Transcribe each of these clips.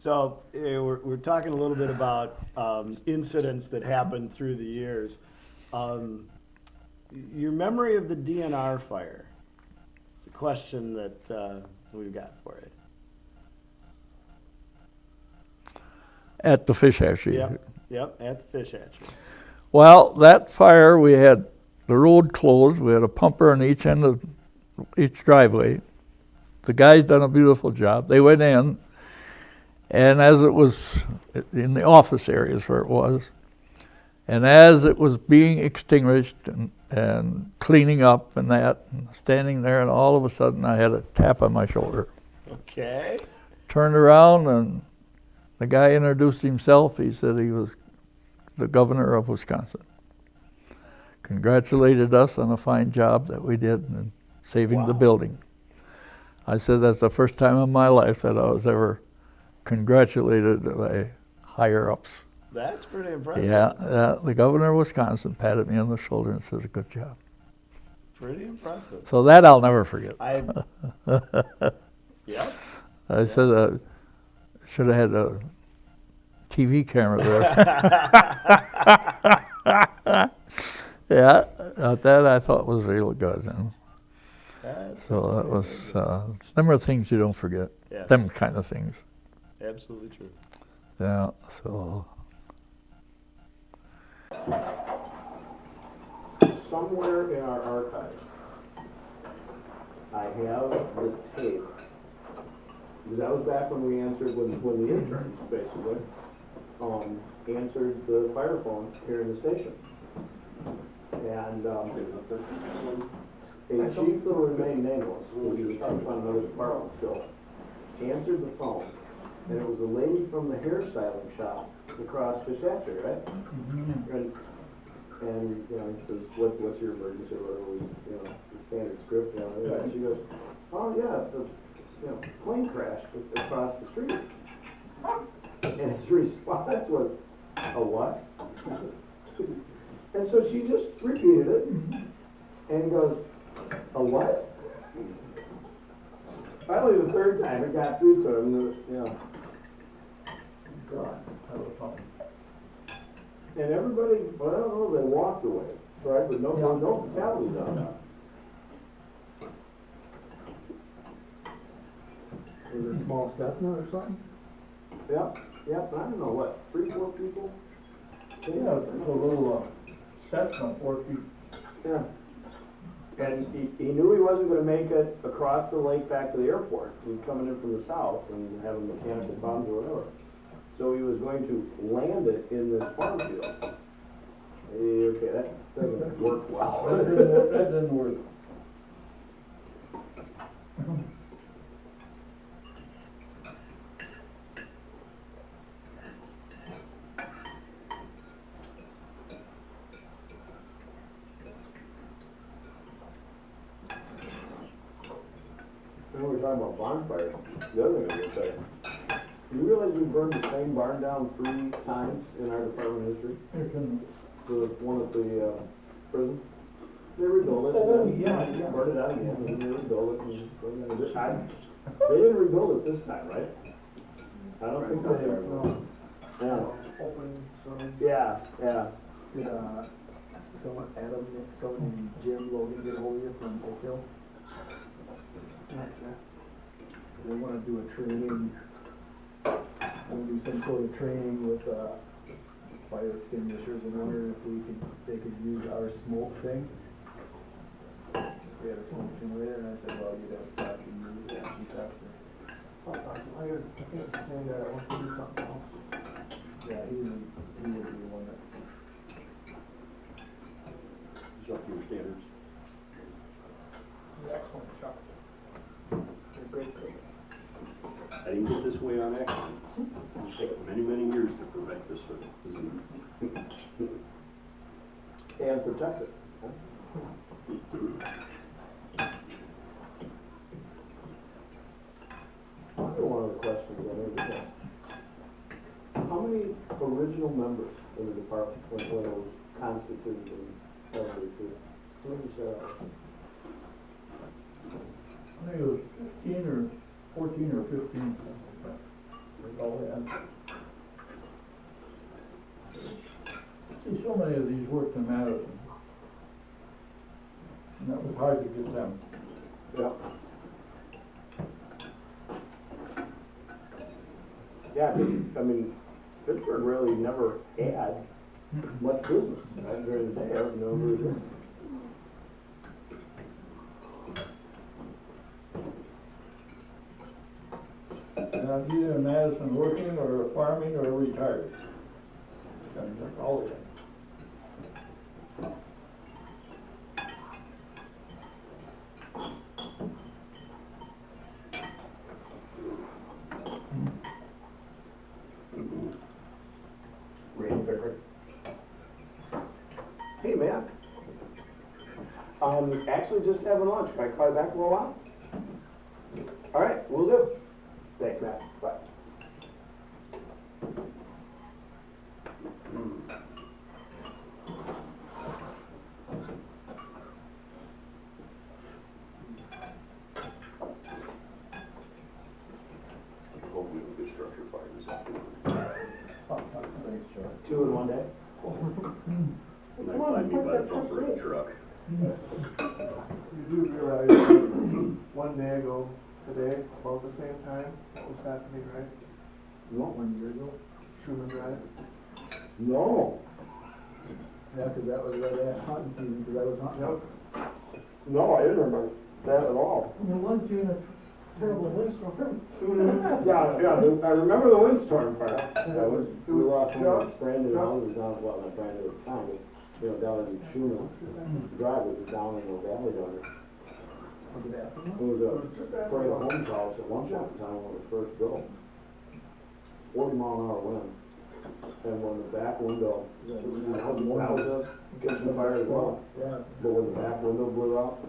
So we're talking a little bit about incidents that happened through the years. Your memory of the DNR fire. It's a question that we've got for you. At the fish hatchery. Yep, at the fish hatchery. Well, that fire, we had the road closed. We had a pumper on each end of each driveway. The guys done a beautiful job. They went in, and as it was in the office areas where it was, and as it was being extinguished and cleaning up and that, and standing there, and all of a sudden I had a tap on my shoulder. Okay. Turned around, and the guy introduced himself. He said he was the governor of Wisconsin. Congratulated us on a fine job that we did in saving the building. I said that's the first time in my life that I was ever congratulated by higher-ups. That's pretty impressive. Yeah, the governor of Wisconsin patted me on the shoulder and says, good job. Pretty impressive. So that I'll never forget. Yeah. I said, should have had a TV camera there. Yeah, that I thought was real good. So that was, them are things you don't forget. Yeah. Them kind of things. Absolutely true. Yeah, so. Somewhere in our archives, I have the tape. Because that was back when we answered, when the interns, basically, answered the fire phone here in the station. And a chief that will remain nameless, which is on another department still, answered the phone. And it was a lady from the hairstyling shop across the hatchery, right? Mm-hmm. And you know, he says, what's your emergency, or whatever was, you know, the standard script, you know, and she goes, oh yeah, the plane crashed across the street. And his response was, a what? And so she just repeated it, and goes, a what? Finally, the third time it got through to him, you know. God, that was fun. And everybody, well, I don't know, they walked away, right? But no fatalities on that. Was it a small Cessna or something? Yep, I don't know, what, 3, 4 people? Yeah, it's a little Cessna, 4 feet. Yeah. And he knew he wasn't going to make it across the lake back to the airport. He was coming in from the south and having mechanical problems or whatever. So he was going to land it in this farm field. Okay, that doesn't work well. That didn't work. When we were talking about bonfires, the other thing I was going to say, do you realize we burned the same barn down 3 times in our department history? The one at the prison? They rebuilt it. Yeah. Burned it out again, and they rebuilt it. And they didn't rebuild it this time, right? I don't think they did. Yeah. Yeah. Someone named Jim Logan get hold of you from Oak Hill. They want to do a training. Want to do some sort of training with fire extinguishers, and wonder if they could use our smoke thing. We had a smoke generator, and I said, well, you'd have to talk to you. Yeah, you talk to. I think it's the same guy that wants to do something else. Yeah, he would be the one that. It's up to your standards. Excellent, Chuck. You're great cook. I didn't get this way on accident. It's taken many, many years to prevent this disease. And protect it. One of the questions I never got. How many original members in the department when it was constituted and everything? How many I think it was 15 or 14 or 15. Oh, yeah. See, so many of these worked in Madison. And that was hard to get them. Yeah. Yeah, I mean, Fitchburg really never had much business, right, during the day, I was never there. And I'm either in Madison working or farming or retired. And that's all of it. Rain picker. Hey, man. Actually just having lunch. Can I call you back in a little while? All right, will do. Thanks, Matt. Bye. Hope we have a good structure fire this afternoon. Thanks, Chuck. 2 in 1 day? And I find me by the bumper of the truck. You do realize that 1 day ago today, about the same time, what was happening, right? No. 1 year ago? Schumann Drive. No. Yeah, cause that was right at hunting season, cause I was hunting. Yep. No, I didn't remember that at all. It was during a terrible windstorm. Yeah, I remember the windstorm part. Yeah, we lost one of our Chuck? brand new houses down, well, not brand new at the time, but, you know, down in Schumann Drive, which is down in the valley down there. Was it after? It was a Prairie Homes house at one point in time when it was first built. 40-mile-an-hour wind. And when the back window, that was a kitchen fire as well. Yeah. But when the back window blew out,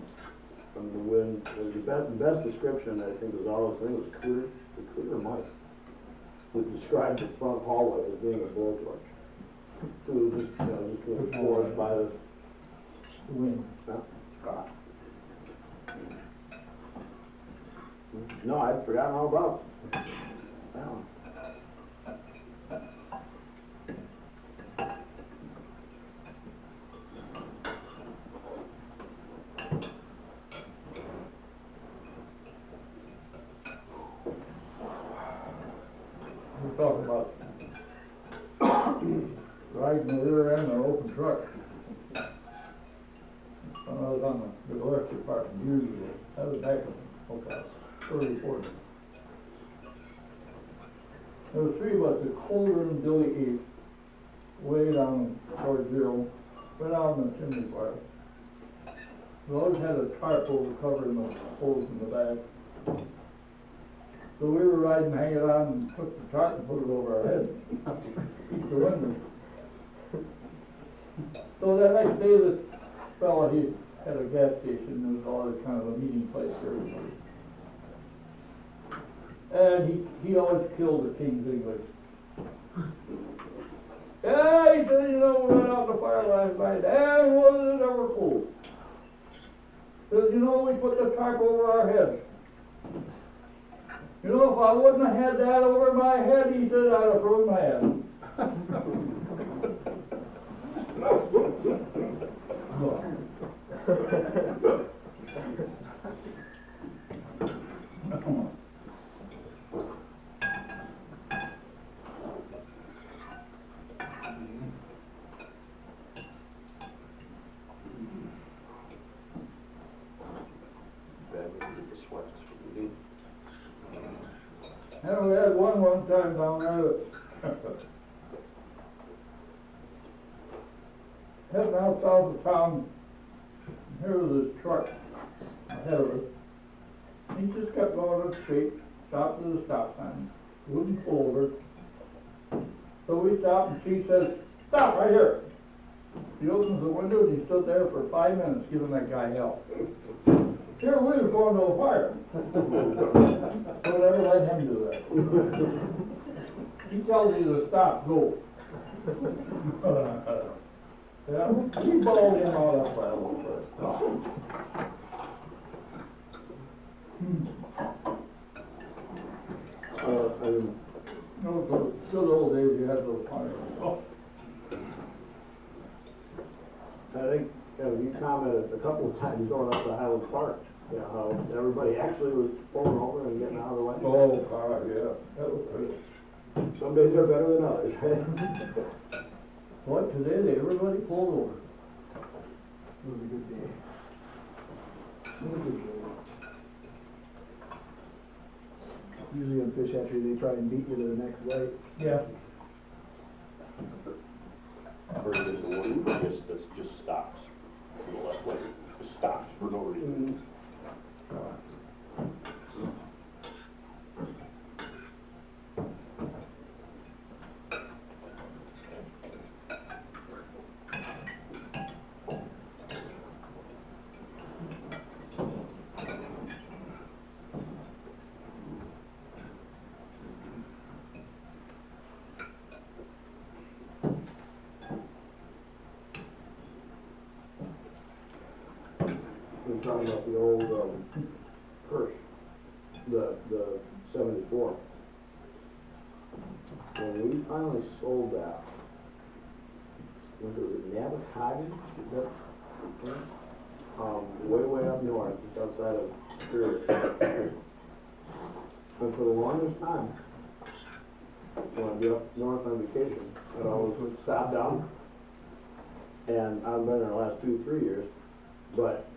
from the wind, the best description, I think, was always, I think it was Clear Mike, who described the front hallway as being a blowtorch. So it was just, you know, just being forced by the Wind. God. No, I'd forgotten all about that one. We're talking about riding the rear end of an open truck. When I was on the electric department years ago, that was back in, okay, 30, 40. There was 3 of us, the Colder and Billy Eve, way down towards zero, right out in the chimney fire. We always had a tarp over covering the holes in the back. So we were riding, hanging on, and took the tarp and put it over our head. Keep the wind. So that next day, this fella, he had a gas station, it was always kind of a meeting place for everybody. And he always killed the King's English. Yeah, he said, you know, we went out to the fire last night, and wasn't it ever cool? Says, you know, we put the tarp over our heads. You know, if I wouldn't have had that over my head, he said, I'd have frozen my head. Bad when you get the sweats from the knee. And we had one time down there that heading out south of town, here was this truck ahead of us. He just kept going up the street, stopped at the stop sign, wouldn't pull over. So we stopped and she says, stop right here. He opens the window and he stood there for 5 minutes giving that guy hell. Here we were going to a fire. So never let him do that. He tells you to stop, go. Yeah, he balled him all up by a little bit. Good old days, you had those fires. Oh. I think, you commented a couple of times going up to Highland Park, you know, how everybody actually was pulling over and getting out of the way. Oh, God, yeah, that was good. Some days are better than others, right? What, today, everybody pulled over. It was a good day. It was a good day. Usually in fish hatchery, they try and beat you to the next light. Yeah. Very good to one, I guess that's just stops from the left lane, just stops for no reason. We're talking about the old, Hirsch, the 74. When we finally sold that, was it Nabatagan? Is that, way up north, just outside of Superior. And for the longest time, when I'd be up north on vacation, I'd always stop down. And I've been there the last 2-3 years, but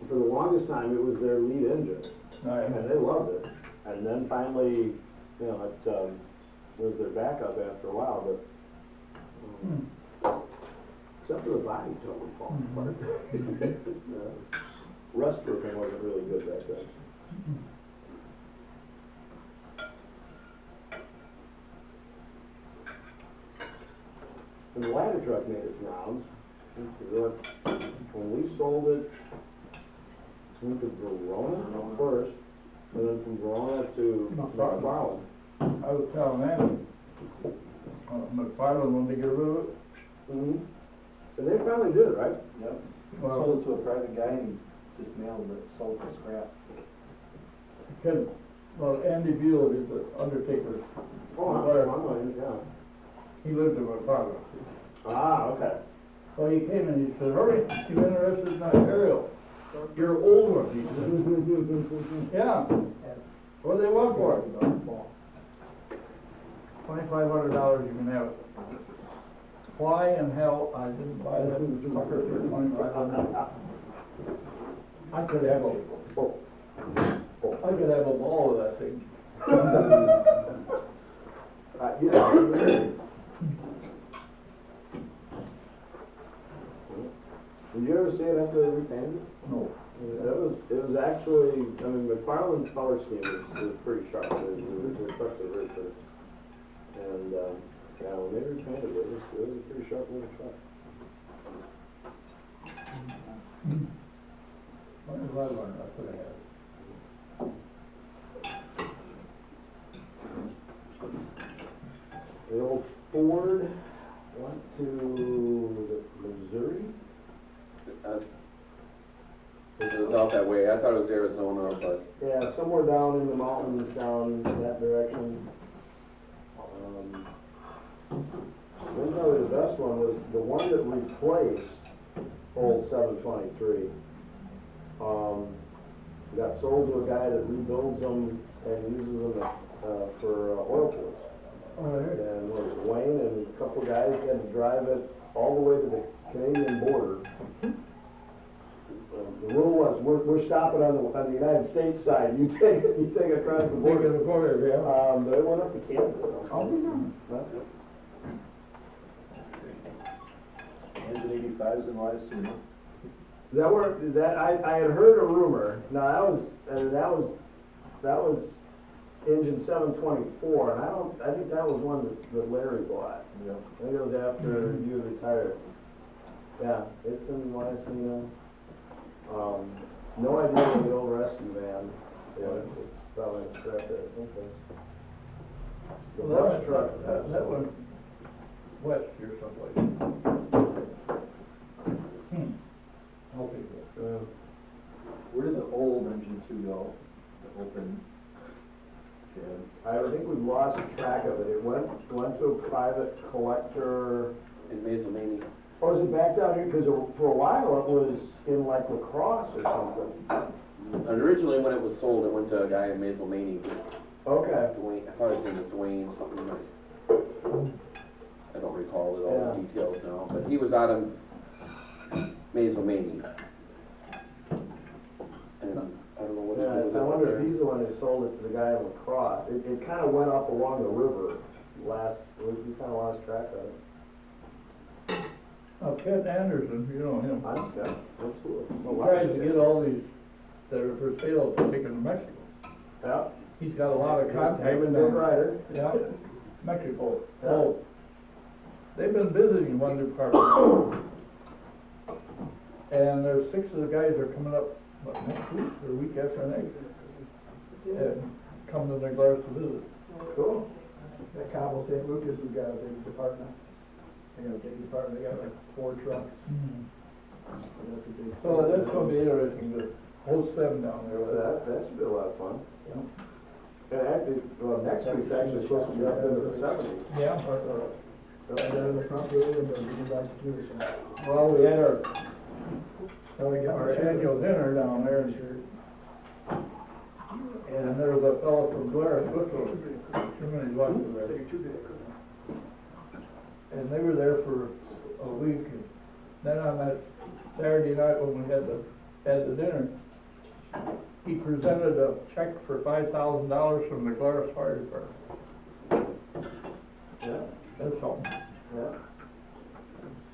for the longest time, it was their lead engine, and they loved it. And then finally, you know, it was their backup after a while, but except for the body totally falling apart. Rust proofing wasn't really good back then. And the ladder truck made its rounds. When we sold it, went to Verona first, and then from Verona to McFarland. I was telling Andy, McFarland wanted to get rid of it. Mm-hmm. And they finally did it, right? Yep. Well- Sold it to a private guy and he dismantled it, sold it for scrap. Well, Andy Beal is the undertaker. Oh, I'm yeah. He lived in McFarland. Ah, okay. Well, he came and he said, "Hurry, you interested in that aerial? You're old one," he said. Yeah. What do they want for it? $2,500, you can have it. Why in hell I didn't buy that sucker for $2,500? I could have a ball with that thing. Yeah. Did you ever see it after they repainted it? No. It was actually, I mean, McFarland's color scheme is pretty sharp. The trucks are very pretty. And, yeah, when they repainted it, it was a pretty sharp little truck. When was I learned? I could have had it. The old Ford went to, was it Missouri? It was out that way. I thought it was Arizona, but Yeah, somewhere down in the mountains, down that direction. Probably the best one was the one that replaced old 723. Got sold to a guy that rebuilds them and uses them for oil fields. And was Wayne and a couple guys had to drive it all the way to the Canadian border. The rule was, we're stopping on the United States side, you take it across the border. But it went up to Canada. Engine 85s in Ladysmith. I had heard a rumor, now that was engine 724, and I think that was one that Larry bought. Yeah. I think it was after you retired. Yeah, it's in Ladysmith. No idea where the old rescue van was. It's probably a scrap there someplace. The brush truck. That one west here someplace. Okay. Yeah. Where did the old engine 2 go? The open and I think we've lost track of it. It went to a private collector. In Mazelmani. Oh, is it back down here? Because for a while it was in like lacrosse or something. Originally, when it was sold, it went to a guy in Mazelmani. Okay. Dwayne, I thought his name was Dwayne something. I don't recall all the details now, but he was out of Mazelmani. And I don't know what Yeah, it was. I wonder if he's the one who sold it to the guy in lacrosse. It kind of went up along the river we kind of lost track of it. Ted Anderson, you know him, Yeah, absolutely. he tries to get all these that are for sale taken to Mexico. Yeah. He's got a lot of contacts Herman down Pfund. Yeah, Mexico. Yeah. Oh, they've been visiting one department. And there's 6 of the guys are coming up, what, next week or week after next? And come to the Glarus to visit. Cool. That Cabo St. Lucas has got a big department. They got a big department, they got like 4 trucks. And that's a big. So that's gonna be interesting to host them down there. That should be a lot of fun. And actually, well, next week's actually supposed to be up into the 70s. Yeah. Right there in the front row window, getting back to do the shop. Well, we had our We got our annual dinner down there, and there was a fellow from Glarus, Whistler, him and his wife were there. And they were there for a week, and then on that Saturday night when we had the dinner, he presented a check for $5,000 from the Glarus Fire Department. Yeah. That's something. Yeah.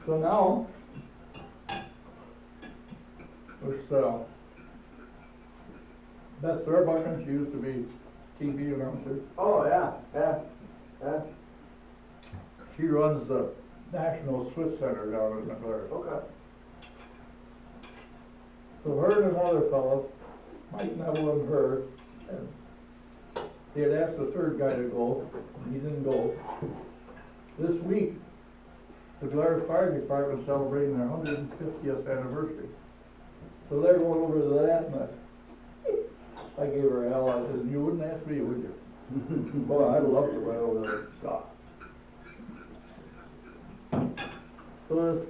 So now, Beth Starbucken, she used to be TV announcer. Oh, yeah, yeah, yeah. She runs the National Swiss Center down in McLaren. Okay. So her and another fellow, Mike Neville and her, and they had asked the third guy to go, and he didn't go. This week, the Glarus Fire Department celebrating their 150th anniversary. So they're going over to that, and I gave her hell. I said, you wouldn't ask me, would you? Boy, I'd love to run over there and stop. So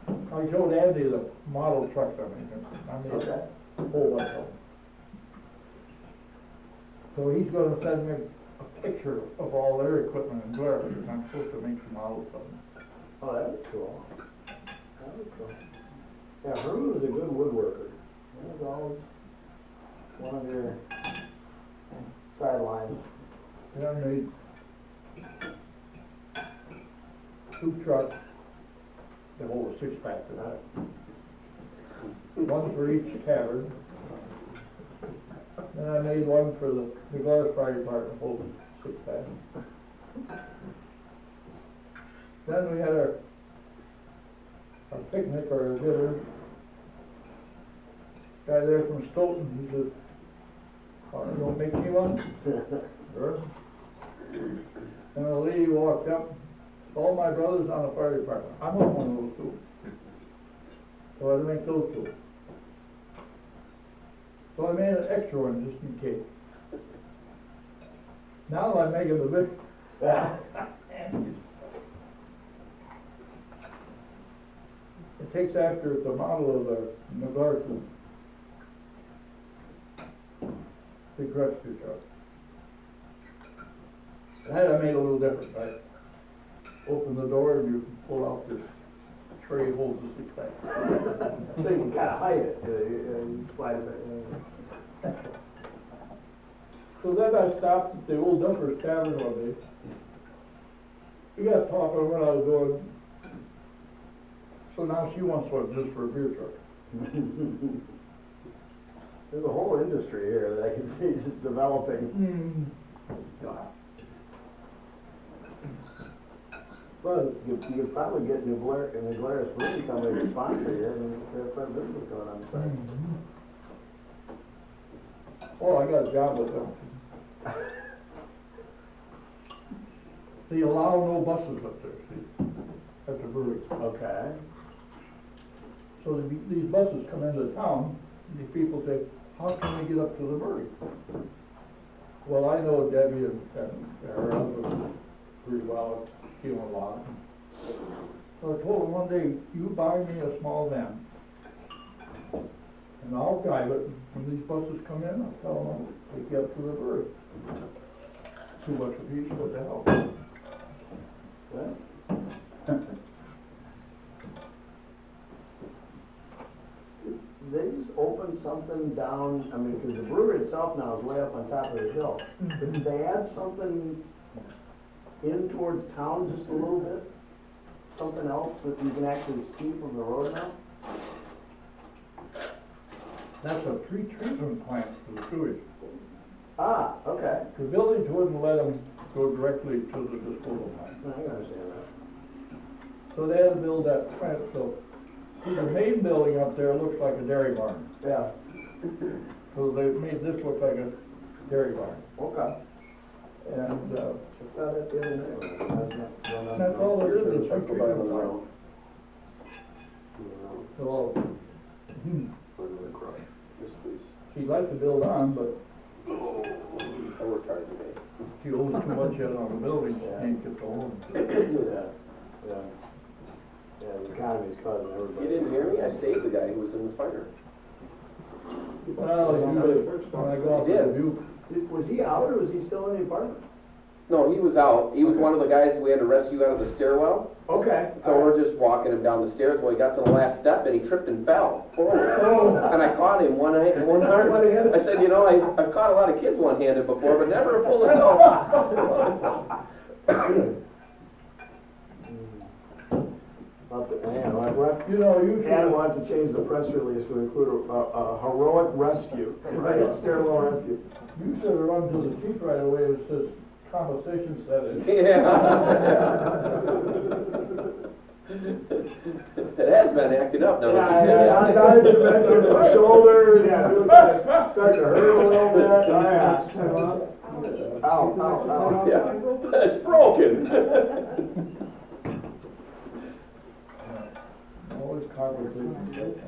I showed Andy the model trucks I'm making. I made Okay. a whole bunch of them. So he's gonna send me a picture of all their equipment in Glarus, and I'm supposed to make some models of them. Oh, that'd be cool. That'd be cool. Yeah, Herman was a good woodworker. That was always one of your sidelines. And I made 2 trucks that hold a 6-pack tonight. One for each cavern. And I made one for the Glarus Fire Department holding 6-pack. Then we had our picnic or our dinner. Guy there from Stoughton, he said, "Oh, you gonna make me one?" Sure. And a lady walked up, all my brothers on the fire department. I want one of those too. So I had to make those 2. So I made an extra one just in case. Now I'm making the big. It takes after the model of the McGarth big rescue truck. That I made a little different, right? Open the door and you pull out this tray holds the 6-pack. So you can kind of hide it, you slide it. So then I stopped at the old Dumper's Tavern one day. We got talking when I was going. So now she wants one just for a beer truck. There's a whole industry here that I can see just developing. Well, you could probably get New Glarus Brewing Company to sponsor you, and there's quite a business going on the side. Oh, I got a job with them. They allow no buses up there, see, at the brewery. Okay. So these buses come into town, and these people say, how can we get up to the brewery? Well, I know Debbie and her husband pretty well, she a lot. So I told him one day, you buy me a small van, and I'll drive it. When these buses come in, I'll tell them I'll take you up to the bird. Too much of each, what the hell? They just opened something down, I mean, because the brewery itself now is way up on top of the hill. But did they add something in towards town just a little bit? Something else that you can actually see from the road now? That's a treatment plant for the sewage. Ah, okay. The village wouldn't let them go directly to the disposal plant. I understand that. So they had to build that plant, so the main building up there looks like a dairy barn. Yeah, So they made this look like a dairy barn. okay. And, I saw that the other day. that's all there is, it's a Check the bottom of treatment the plant. road. So, Further across. Yes, please. she'd like to build on, but I worked hard today. she owes too much yet on the building, she can't get the loan. Yeah, yeah. Yeah, the economy's causing You everybody. didn't hear me? I saved the guy who was in the fire. Well, you know, when I go out to He did. Dubuque, Was he out or was he still in the apartment? No, he was out. He was one of the guys we had to rescue out of the stairwell. Okay. So we're just walking him down the stairs. Well, he got to the last step and he tripped and fell forward. Oh. And I caught him one arm. One-handed? I said, you know, I've caught a lot of kids one-handed before, but never a full adult. you know, you And should, we'll have to change the press release to include a heroic rescue, right, stairwell rescue. you should run to the chief right away and says, conversation setting. Yeah. It has been acting up now that you said that. Now that you mentioned the shoulder, yeah, really start to hurt a little bit, oh yeah. Ow, ow, ow. Yeah, it's broken. Always conversation setting.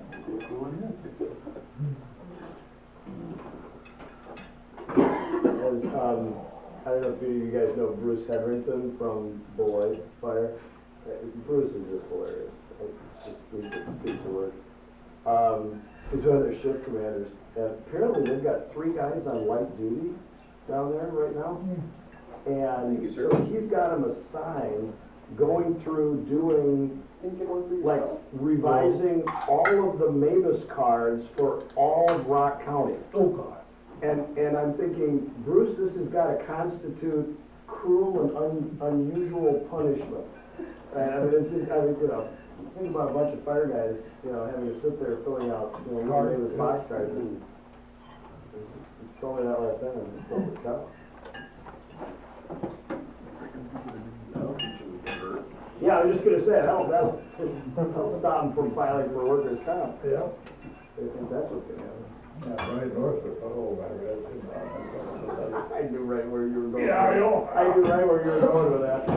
I don't know if you guys know Bruce Hetherington from Beloit Fire. Bruce is just hilarious. He's a piece of work. He's one of their shift commanders. And apparently they've got 3 guys on light duty down there right now. And Thank you, sir. so he's got them assigned going through doing like revising all of the Mavis cards for all of Rock County. Oh, God. And I'm thinking, Bruce, this has got to constitute cruel and unusual punishment. And I mean, it's just, I mean, you know, think about a bunch of fire guys, you know, having to sit there filling out, you know, one Mavis box cards. And he told me that last time, and it's over the top. Yeah, I was just gonna say, that'll stop them from filing for workers' comp. Yeah. They think that's what's gonna happen. Yeah, right north of, oh, my God. I knew right where you were going. Yeah, I know. I knew right where you were going with that.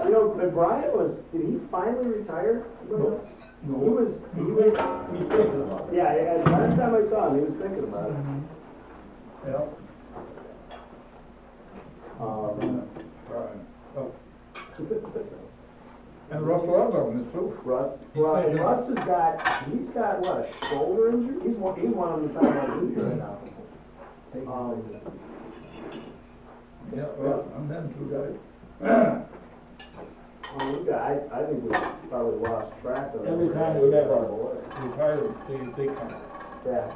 You know, Brian did he finally retire? No. He was, He's thinking about it. yeah, and last time I saw him, he was thinking about it. Yeah. Right. Oh. And Russell Evans is too. Russ, well, and Russ he's got what, a shoulder injury? He's one of them that's on duty right now. Yeah, well, and them 2 guys. I think we probably lost track of him. Every time we have our retired, they come. Yeah.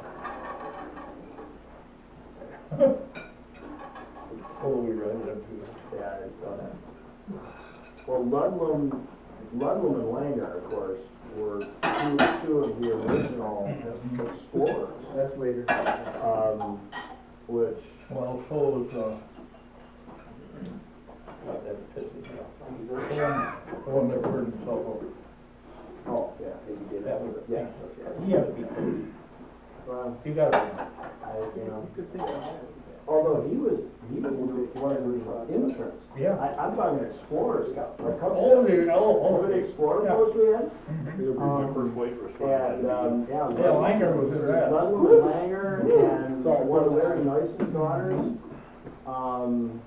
Oh, we read them too. Yeah, I saw that. Well, Ludlam and Langer, of course, were two of the original explorers. That's later. Which, Well, so is, God, that pisses me off. The one that burned himself over. oh, yeah. That was, Yeah. he had to be, Well, he got it. although he was one of the interns. Yeah. I'm talking Explorer Scouts. Like, Oh, the, remember the Explorer Yeah. post we had? It'll be my first wait for a And, Yeah, Langer was in that. Ludlam and Langer and one of Larry Neuson's daughters And,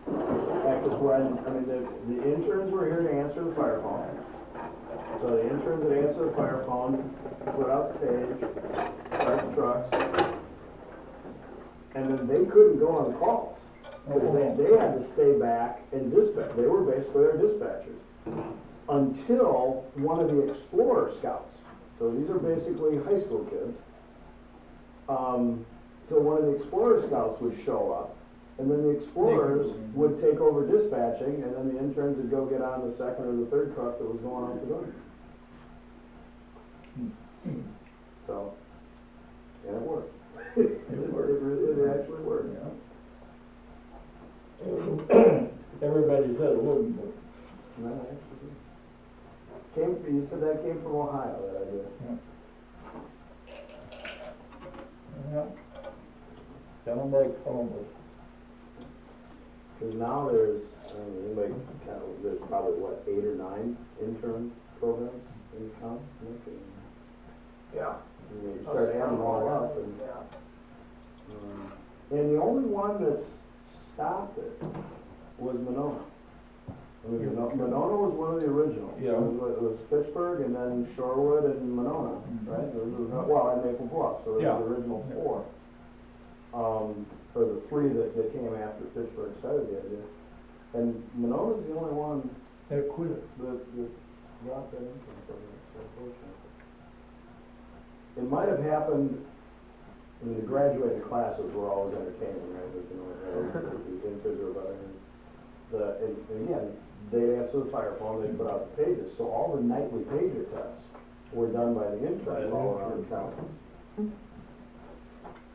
that was when, I mean, the interns were here to answer the fire phone. So the interns that answer the fire phone, put out the page, start the trucks. And then they couldn't go on calls. Because they had to stay back and dispatch. They were basically our dispatchers. Until one of the Explorer Scouts, so these are basically high school kids, so one of the Explorer Scouts would show up, and then the Explorers would take over dispatching, and then the interns would go get on the second or the third truck that was going out the door. So, and it worked. It actually worked. Everybody said it wouldn't, but. No, actually. You said that came from Ohio, that idea. Yeah. Down like Columbus. Because now there's, there's probably what, 8 or 9 intern programs in town? Yeah. And you start adding them all up, and the only one that's stopped it was Monona. I mean, Monona was one of the originals. Yeah. It was Fitchburg and then Shorewood and Monona, right? Well, and Maple Bluff, so there was the original 4. Or the 3 that came after Fitchburg started the idea. And Monona's the only one They quit it. that dropped that intern program, so unfortunately. It might have happened, I mean, the graduating classes were always entertaining, right? But, the interns were about it. And again, they answer the fire phone, they put out the pages, so all the nightly pager tests were done by the interns all around town.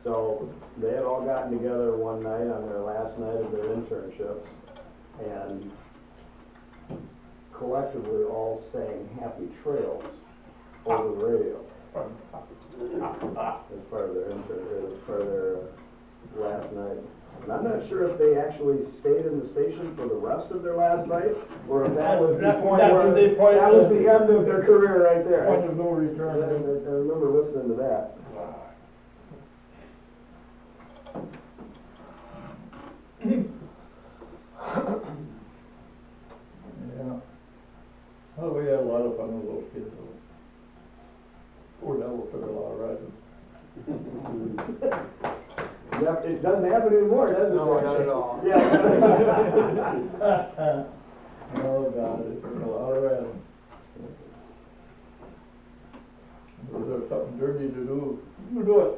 So they had all gotten together one night on their last night of their internships and collectively all sang Happy Trails over the radio. As part of their as part of their last night. And I'm not sure if they actually stayed in the station for the rest of their last night, or if that was the point where, that was the end of their career right there. Point of no return. I remember listening to that. Yeah. Well, we had a lot of fun with those kids. Poor devil took a lot of riding. It doesn't happen anymore, does it? No, not at all. Yeah. Oh, God, it took a lot of riding. Was there something dirty to do? You do it.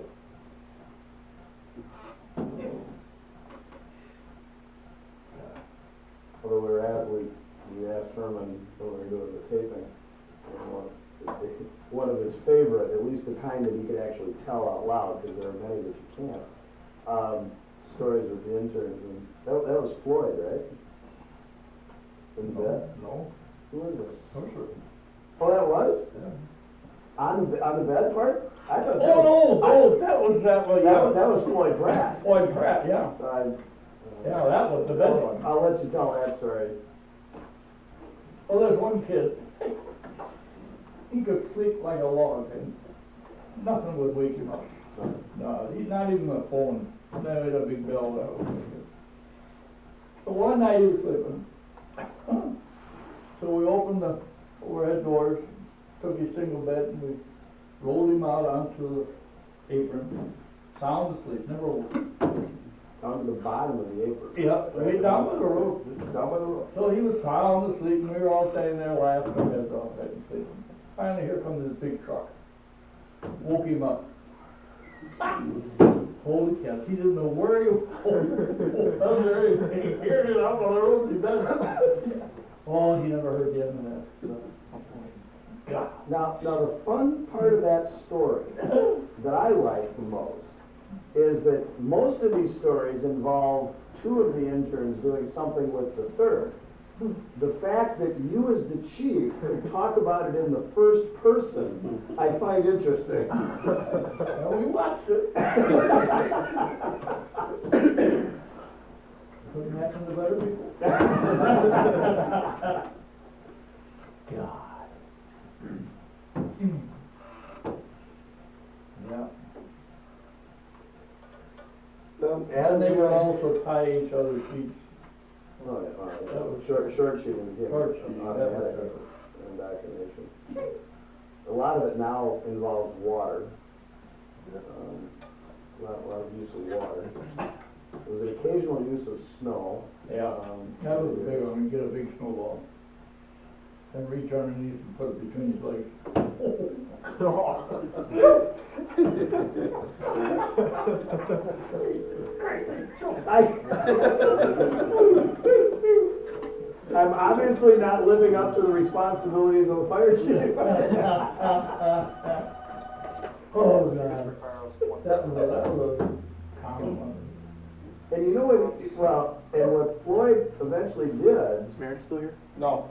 Although we asked Herman when we were doing the taping, one of his favorite, at least the kind that he could actually tell out loud, because there are many that you can't, stories with the interns, and that was Floyd, right? In bed? No. Who was it? Herman. Oh, that was? Yeah. On the bed part? I thought that That was that one, yeah. that was Floyd Pratt. Floyd Pratt, yeah. Yeah, that was the best one. I'll let you tell that story. Well, there's one kid, he could sleep like a log, and nothing would wake him up. No, he's not even a phone. They had a big bell that would wake him. So one night he was sleeping. So we opened the overhead doors, took his single bed, and we rolled him out onto the apron. Sound asleep, never woke. Down to the bottom of the apron. Yeah, right down by the roof. Down by the roof. So he was sound asleep, and we were all standing there laughing our heads off at him sleeping. Finally, here comes this big truck. Woke him up. Holy cow, he didn't know where he was. He heard it up on the roof, he does. Oh, he never heard the end of that. God. Now the fun part of that story that I like the most is that most of these stories involve 2 of the interns doing something with the third. The fact that you as the chief talk about it in the first person, I find interesting. Well, we watched it. Couldn't happen to better people. God. Yeah. And they would also tie each other's sheets. Oh, yeah, all right. That was- Short sheeting, yeah. Short sheeting, that was Automatic it. indoctrination. A lot of it now involves water. A lot of use of water. There's an occasional use of snow. Yeah, that was a big one, you get a big snowball. And reach underneath and put it between his legs. I'm obviously not living up to the responsibilities of a fire chief. Oh, God. That was a common one. And you know what, well, and what Floyd eventually did Is Mary still here? No.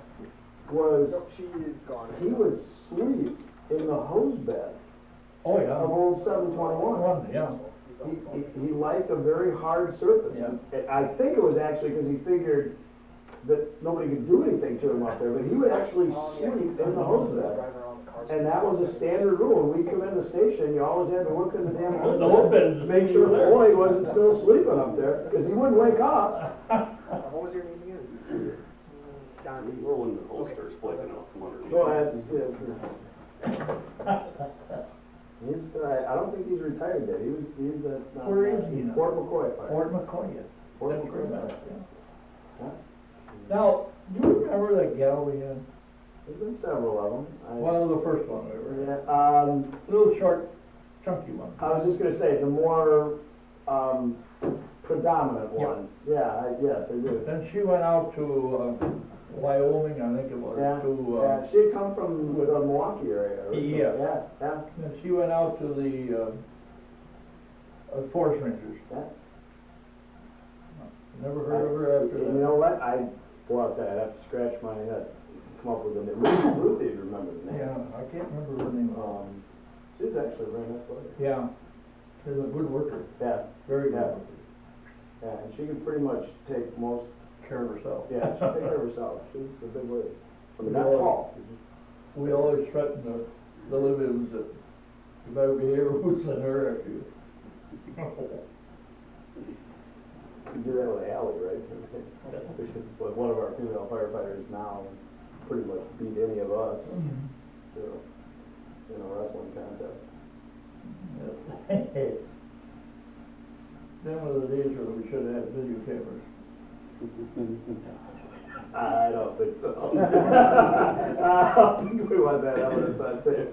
was She is gone. he would sleep in the hose bed Oh, of yeah. old 721. One, yeah. He liked a very hard surface. Yeah. And I think it was actually because he figured that nobody could do anything to him up there, but he would actually sleep in the hose bed. And that was a standard rule. When we come in the station, you always had to look in the damn hose The whole bed bed. to make sure Floyd wasn't still sleeping up there, because he wouldn't wake up. What was your name again? Don. Or when the hole starts flaking out from underneath. Well, that's, he's, I don't think he's retired yet. He's at. Where is he now? Fort McCoy Fire. Fort McCoy, yeah. Fort That's McCoy correct, Fire. yeah. Huh? Now, do you remember that gal we had? There's been several of them. Well, the first one, we were, Yeah, little short, chunky one. I was just gonna say, the more, predominant Yeah. one. Yeah, yes, I do. Then she went out to, Wyoming, I think it was, Yeah, to, yeah, she'd come from the Milwaukee area. Right? Yeah. Yeah, then she went out to the, forest rangers. yeah. Never heard of her after You that. know what, I'd have to scratch my head, come up with a name. Ruthie remember the name. Yeah, I can't remember her name. She was actually a very nice lady. Yeah, she's a good worker, Yeah, very good Yeah. worker. yeah, and she could pretty much take most, Care of herself. yeah, she took care of herself. She's a big lady. I mean, not Yeah. tall. We always threaten the live-ins that you better behave or we'll send her after you. You do that with Allie, right? But one of our female firefighters now pretty much beat any of us, you know, in a wrestling contest. Them were the days where we should have had video cameras. I don't think so. I don't think we want that evidence on tape.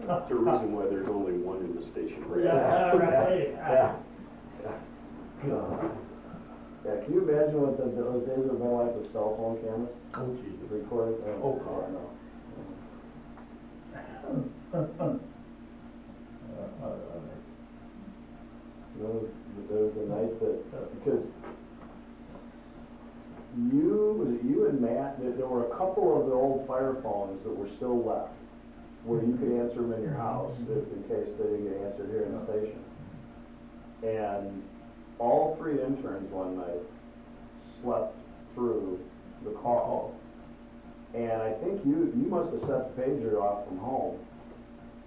That's the reason why there's only one in the station right now. Yeah, right. Yeah. Yeah, can you imagine what those days have been like with cell phone cameras? Oh, geez. Recording? Oh, no. There was the night that, because you and Matt, there were a couple of the old fire phones that were still left, where you could answer them in your house, if in case they didn't get answered here in the station. And all three interns one night slept through the call. And I think you must have set the pager off from home,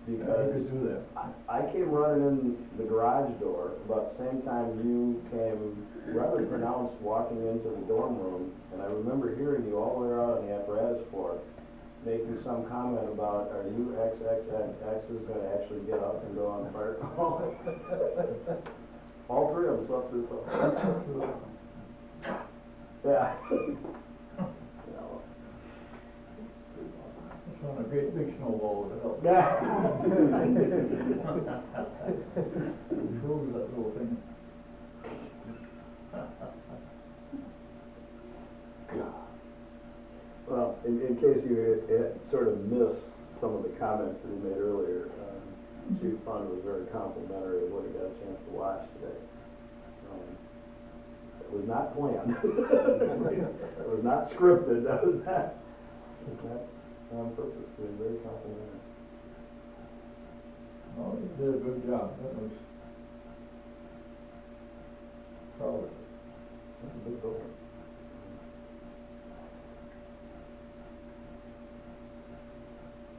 because could do that. I came running in the garage door about the same time you came rather pronounced walking into the dorm room, and I remember hearing you all the way out on the apparatus floor making some comment about, are you XXX is going to actually get up and go on the fire call? All three of them slept through the phone. Yeah. It's on a great big snowball with help. Yeah. Controls that little thing. Well, in case you sort of missed some of the comments that he made earlier, Chief Pfund was very complimentary of what he got a chance to watch today. It was not planned. It was not scripted. That was not on purpose. It was very complimentary. Oh, you did a good job, that was proud of it. That's a big building.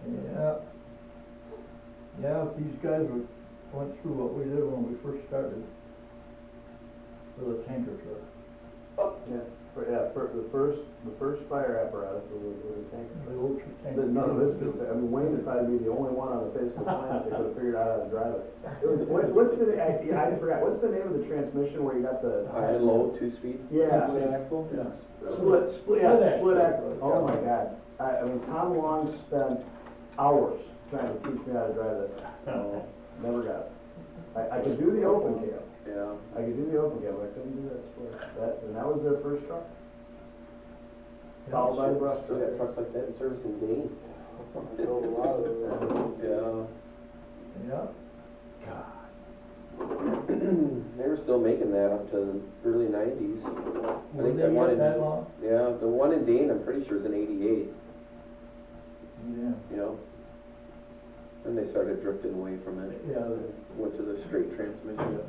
Yeah. Yeah, if these guys went through what we did when we first started, for the tanker truck. Yeah, the first fire apparatus was a tanker. The old tanker. No, I mean, Wayne would probably be the only one on the face of the planet that could have figured out how to drive it. What's the, I forgot, what's the name of the transmission where you got the? High and low, 2-speed. Yeah. Split axle? Yeah. Split axle. Oh my God. I mean, Tom Long spent hours trying to teach me how to drive it. Never got it. I could do the open cab. Yeah. I could do the open cab, I couldn't do that split. And that was their first truck. Followed by the brush Still truck. got trucks like that in service in Dane. Drove a lot of those. Yeah. Yeah. They were still making that up to the early 90s. I Were think they that one get in, that long? yeah, the one in Dane, I'm pretty sure is an 88, Yeah. you know. Then they started drifting away from it, Yeah, went to the straight transmission.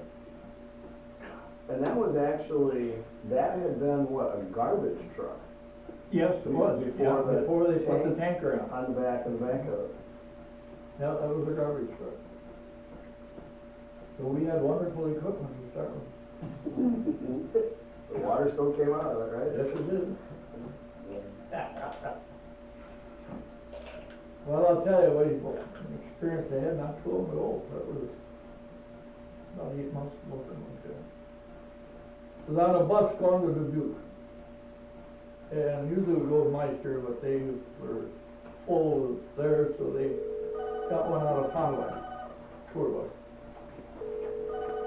And that was actually, that had been what, a garbage truck yes, it was, yeah, Before the before they put the tank? tanker on. on the back of it. Yeah, that was a garbage truck. So we had wonderful equipment to start with. The water still came out of it, right? Yes, it did. Well, I'll tell you, what an experience I had not too long ago, that was about 8 months ago, something like that. Was on a bus going to Dubuque. And usually we go to Meister, but they were full there, so they got one out of Conway, tour bus.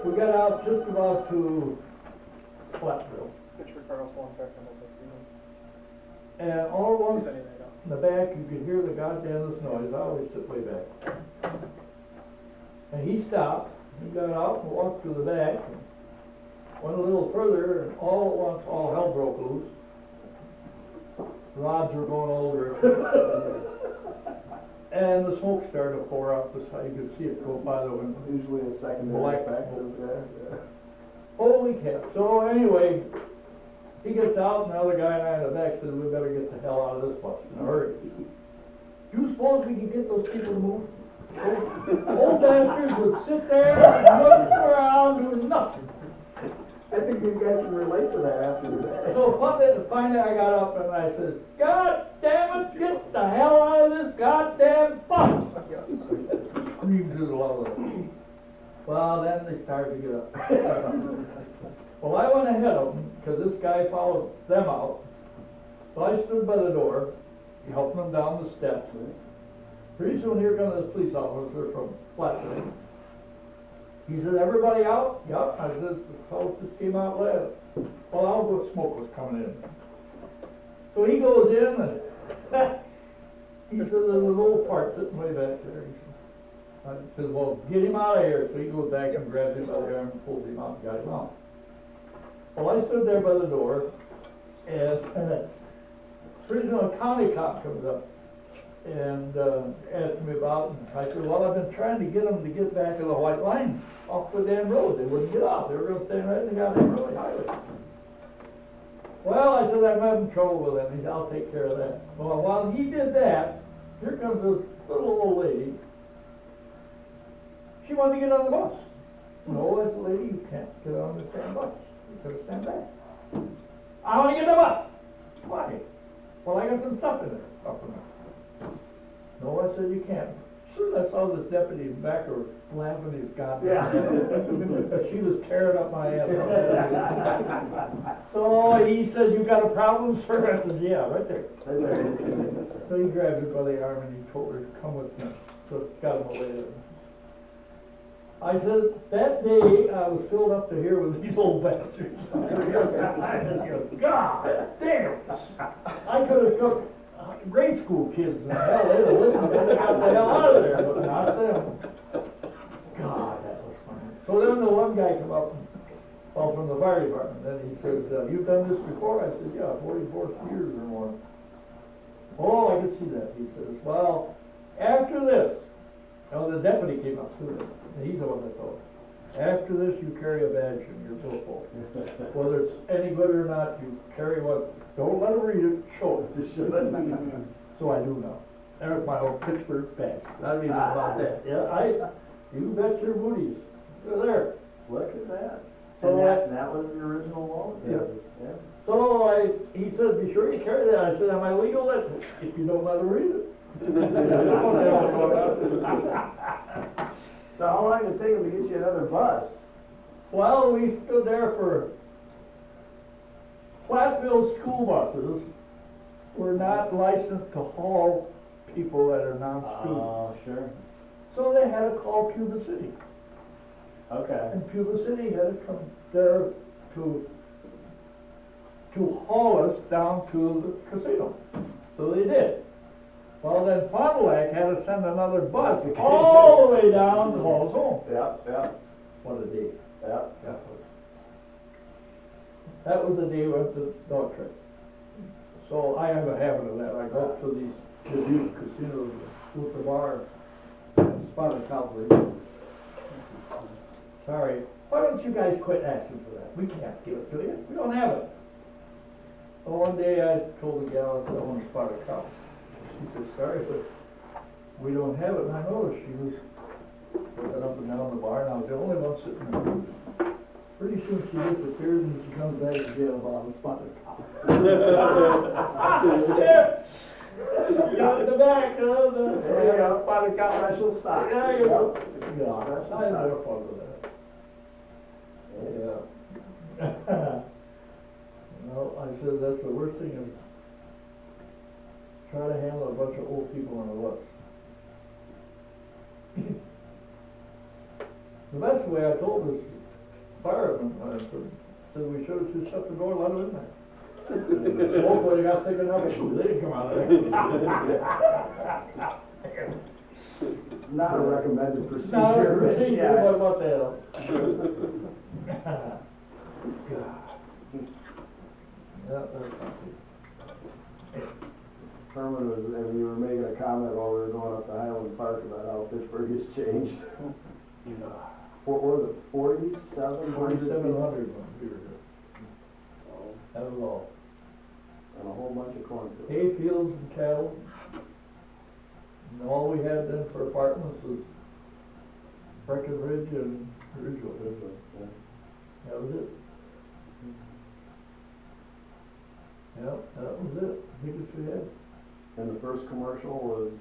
We got out just about to Flatville. Fitchburg, Carlsbad, Beckman, And all at once, anything else? in the back, you could hear the goddamnest noise. I always sit way back. And he stopped, he got out and walked to the back, and went a little further, and all at once, all hell broke loose. Rods were going all over. And the smoke started to pour out the side. You could see it go by the window. Usually a secondary Black factor, smoke. yeah. Holy cow. So anyway, he gets out, and the other guy and I in the back said, we better get the hell out of this bus in a hurry. Do you suppose we can get those people to move? Old bastards would sit there and look around, do nothing. I think these guys can relate to that after that. So finally I got up and I said, God damn it, get the hell out of this goddamn bus! Screamed through the loud. Well, then they started to get up. Well, I went ahead of them, because this guy followed them out. So I stood by the door, helping them down the steps. Pretty soon here comes this police officer from Flatbush. He said, everybody out? Yup. I said, the fellow just came out last. Well, all the smoke was coming in. So he goes in and he said, there's an old fart sitting way back there. I said, well, get him out of here. So he goes back and grabs him by the arm and pulls him out and got him out. Well, I stood there by the door, and pretty soon a county cop comes up and asked me about, and I said, well, I've been trying to get them to get back to the white line off the damn road. They wouldn't get off. They were going to stand right in the goddamn road highway. Well, I said, I'm having trouble with them. He said, I'll take care of that. Well, while he did that, here comes this little old lady. She wanted to get on the bus. No, I said, lady, you can't get on the damn bus. You gotta stand back. I want to get on the bus. Why? Well, I got some stuff in there. Stuff in there. No, I said, you can't. Soon I saw this deputy in the back of her laughing his goddamn head. She was tearing up my ass. So he said, you got a problem, sir? I said, yeah, right there. So he grabbed her by the arm and he told her to come with me. So got him away there. I said, that day I was filled up to here with these old bastards. God damn! I could have took grade school kids and hell, they'd have listened, they got the hell out of there, but not them. God, that was funny. So then the one guy come up, well, from the fire department, and he says, you've done this before? I said, yeah, 44 years or more. Oh, I could see that. He says, well, after this, now the deputy came up too, and he's the one that told me. After this, you carry a badge in your billfold. Whether it's any good or not, you carry one. Don't let them read it, show it. Just show it. So I do now. There's my old Fitchburg badge. Not even about that. Yeah, you bet your booties. They're there. Look at that. So And that was the original law? Yeah. Yeah. So he said, be sure you carry that. I said, am I legal? If you don't know how to read it. So how long did it take him to get you another bus? Well, we stood there for Platteville school buses were not licensed to haul people that are non-students. Oh, sure. So they had to call Cuba City. Okay. And Cuba City had to come there to haul us down to the casino. So they did. Well, then Fond du Lac had to send another bus all the way down to haul us home. Yeah. What a day. Yeah. That was the day we went to dog trip. So I have a habit of that. I go up to these huge casinos with the bar and spotted cowboys. Sorry. Why don't you guys quit asking for that? We can't give it to you. We don't have it. So one day I told the gal, I said, I want to spot a cow. She said, sorry, but we don't have it. And I noticed she was looking up and down the bar, and I was the only one sitting there. Pretty soon she disappears and she comes back and says, well, I'm spotted a cow. Got in the back, There you go. spotted cow. Special stock. There you go. Yep. Yeah, I had more fun with that. Yeah. Well, I said, that's the worst thing is try to handle a bunch of old people on a bus. The best way I told this fireman, I said we should have just shut the door, let them in there. Hopefully they got thick enough, they didn't come out of there. Not a recommended procedure. Not a procedure, Yeah. but what the hell. Yeah, that's Herman was, and you were making a comment while we were going up to Highland Park about how Fitchburg has changed. What was it, 47? 4,700 when we were there. That was all. And a whole bunch of cornfields. Hay fields and cattle. And all we had then for apartments was Breckenridge and Ridgeway. Yeah. That was it. Yeah, that was it. Biggest we had. And the first commercial was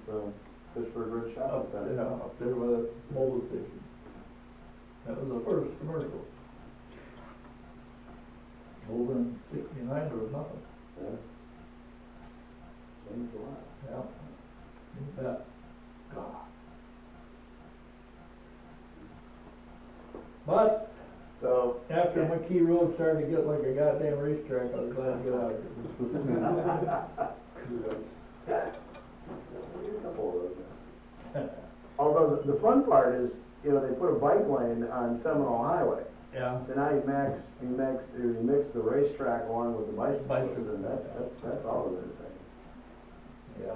Fitchburg Ridge Shopping Center. Yeah, up there by the mobile station. That was the first commercial. Over in '69, there was nothing. Yeah. Changed a lot. Yeah. You bet. God. But So, after McKee Road started to get like a goddamn racetrack, I was glad to get out of here. a couple of those. Although the fun part is, you know, they put a bike lane on Seminole Highway. Yeah. So now you mix the racetrack along with the bicycles, Bicycles. and that's all of it. Yeah.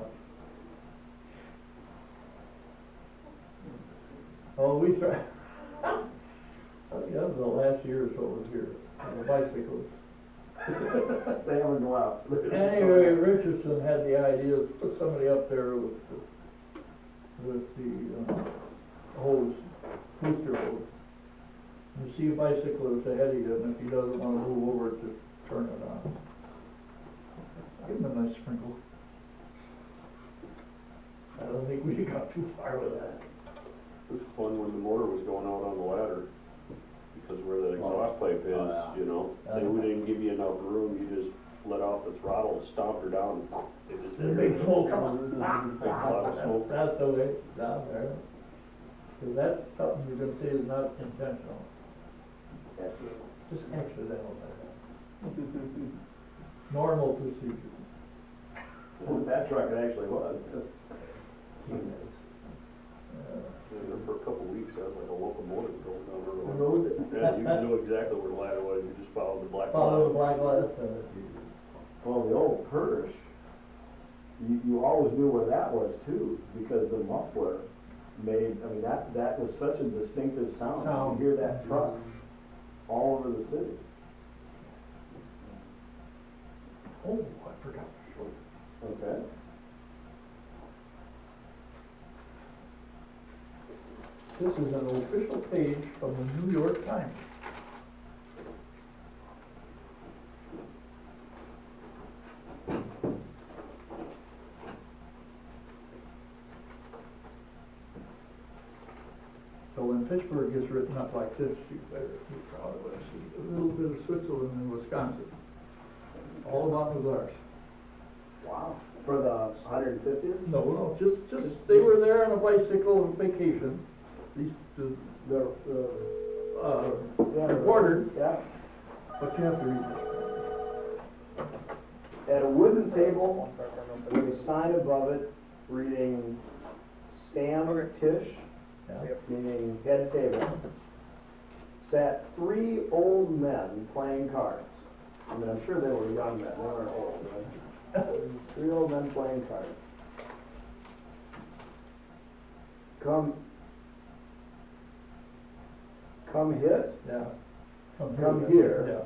Oh, we tried. Yeah, that was the last year or so was here, the bicycles. They haven't go out. Anyway, Richardson had the idea to put somebody up there with the hose, booster hose. You see a bicyclist ahead of you, and if he doesn't want to move over, to turn it on. Give him a nice sprinkle. I don't think we got too far with that. It was fun when the motor was going out on the ladder, because where the exhaust pipe is, you know, they didn't give you enough room, you just let off the throttle and stomp her down, it just. The big smoke. Big cloud of smoke. That's the way, down there. Because that's something you're gonna say is not intentional. Just accidental. Normal procedure. That truck it actually was. For a couple of weeks, I was like a locomotive going down the The road. road? Yeah, you knew exactly where the ladder was, you just followed the black line. Follow the black light. Well, the old Purge, you always knew where that was too, because the muffler made, I mean, that was such a distinctive sound. Sound. You hear that truck all over the city. Oh, I forgot to show you. Okay. This is an official page from the New York Times. Fitchburg gets written up like this, you better be proud of us. A little bit of Switzerland and Wisconsin. All about was ours. Wow. For the 150th? No, just, they were there on a bicycle vacation. These, The, reporters, yeah. but you have to read this. At a wooden table with a sign above it reading Stam Tisch, Yeah. meaning head table, sat 3 old men playing cards. I mean, I'm sure they were young men, they weren't old, right? 3 old men playing cards. Come hit, Yeah. Come here. Yeah.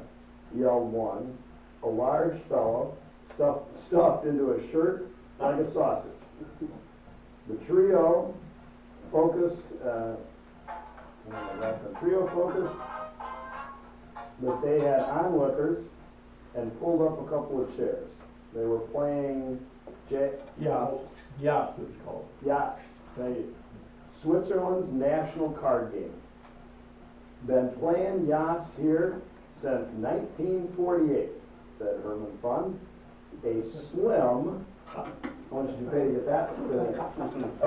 yelled one, a large fellow stuffed into a shirt like a sausage. The trio focused, that they had onlookers and pulled up a couple of chairs. They were playing Yeah, it's called. yachts, Switzerland's national card game. Been playing yachts here since 1948, said Herman Pfund. A slim, how much did you pay to get that? A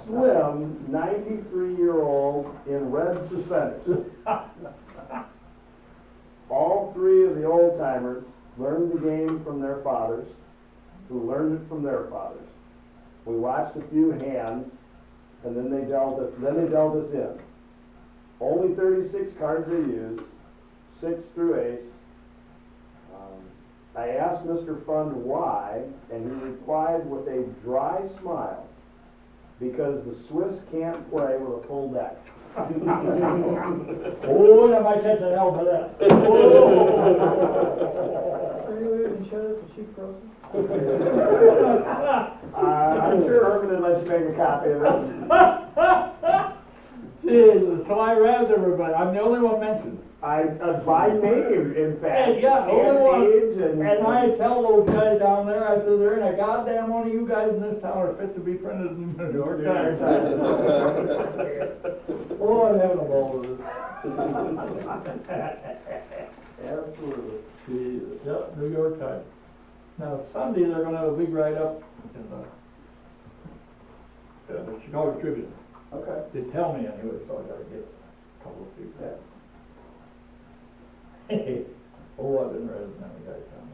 slim 93-year-old in red suspenders. All 3 of the old-timers learned the game from their fathers, who learned it from their fathers. We watched a few hands, and then they dealt us in. Only 36 cards are used, 6 through ace. I asked Mr. Pfund why, and he replied with a dry smile, because the Swiss can't play with a full deck. Oh, I might catch an L for that. Are you able to show us the sheep crossing? I'm sure Herman would let you make a copy of this. Jesus, so I razz everybody, I'm the only one mentioned. By name, in fact. And yeah, only and one. age and I tell those guys down there, I said, there ain't a goddamn one of you guys in this town are fit to be printed in New York Times. Oh, I'm having a ball with it. Absolutely. Jesus, yep, New York Times. Now, Sunday, they're gonna have a big write-up in the Chicago Tribune. Okay. They tell me anyway, so I gotta get a couple of people. Yeah. Oh, I've been read as many guys down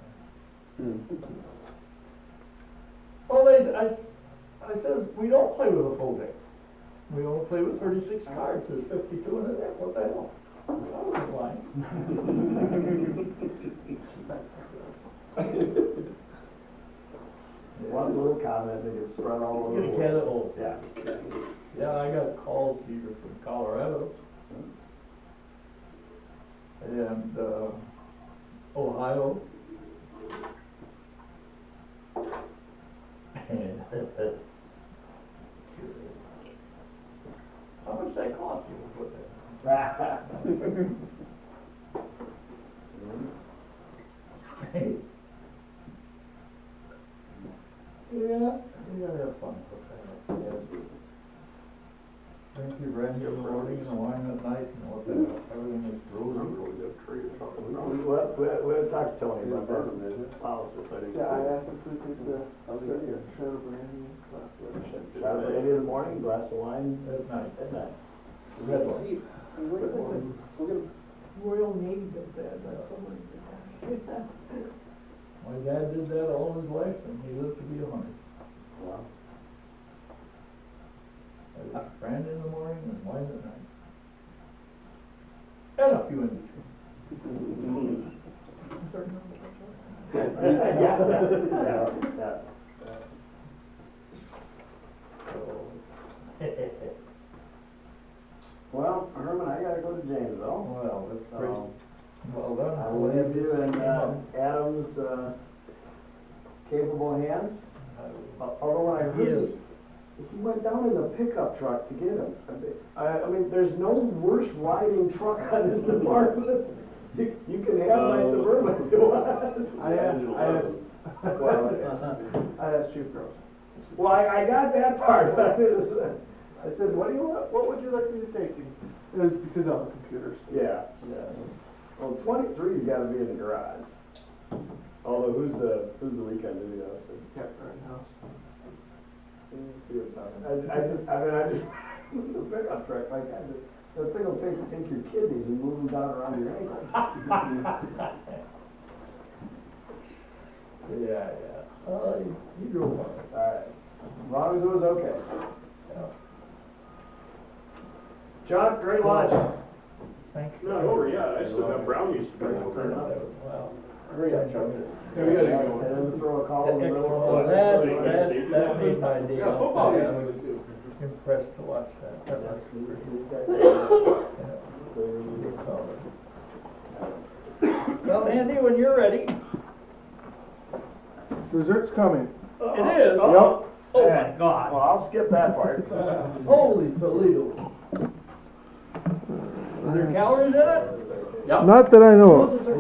there. Well, I said, we don't play with a full deck. We only play with 36 cards, there's 52 in the deck, what the hell? I was lying. One little comment that gets spread all over the Get a world. cat at Yeah, I got calls here from Colorado. And, Ohio. How much that cost you to put that? Yeah, we gotta have fun with that. Thank you, Randy, for rolling and wine at night and what the hell, everything is rosy. We'll talk to Tony about that. Policy. Yeah, I asked if we could, share a brandy glass of Shot of brandy in the morning, glass of wine At night. at night. Red one. Royal Navy does that, but someone did that. My dad did that all his life and he lived to be 100. Wow. Brandy in the morning and wine at night. And a few in between. Yeah. Well, Herman, I gotta go to Janesville. Well, that's great. So, Well done. I will leave you in Adam's capable hands. Although when I heard he went down in the pickup truck to get him. I mean, there's no worse riding truck on this department. You can have my Suburban if you want. I asked Chief Gross. Well, I got that part. I said, what would you like me to take you? It was because of the computers. Yeah. Well, 23's gotta be in the garage. Although, who's the weekend duty officer? Kept right house. See what's happening. I just, the pickup truck, like, that thing will take your kidneys and move them down around your ankles. Yeah. You drove one. Alright, as long as it was okay. Yeah. John, great lunch. Thank you. Not over yet, I still got brownies to bring Wow. over. Great. Yeah, we gotta go. And then throw a call in the middle. Well, that made my day. Yeah, football I game. was impressed to watch that. That was Well, Andy, when you're ready. Dessert's coming. It is? Yep. Oh my Well, God. I'll skip that part. Holy Toledo. Are there calories in it? Not that I know of.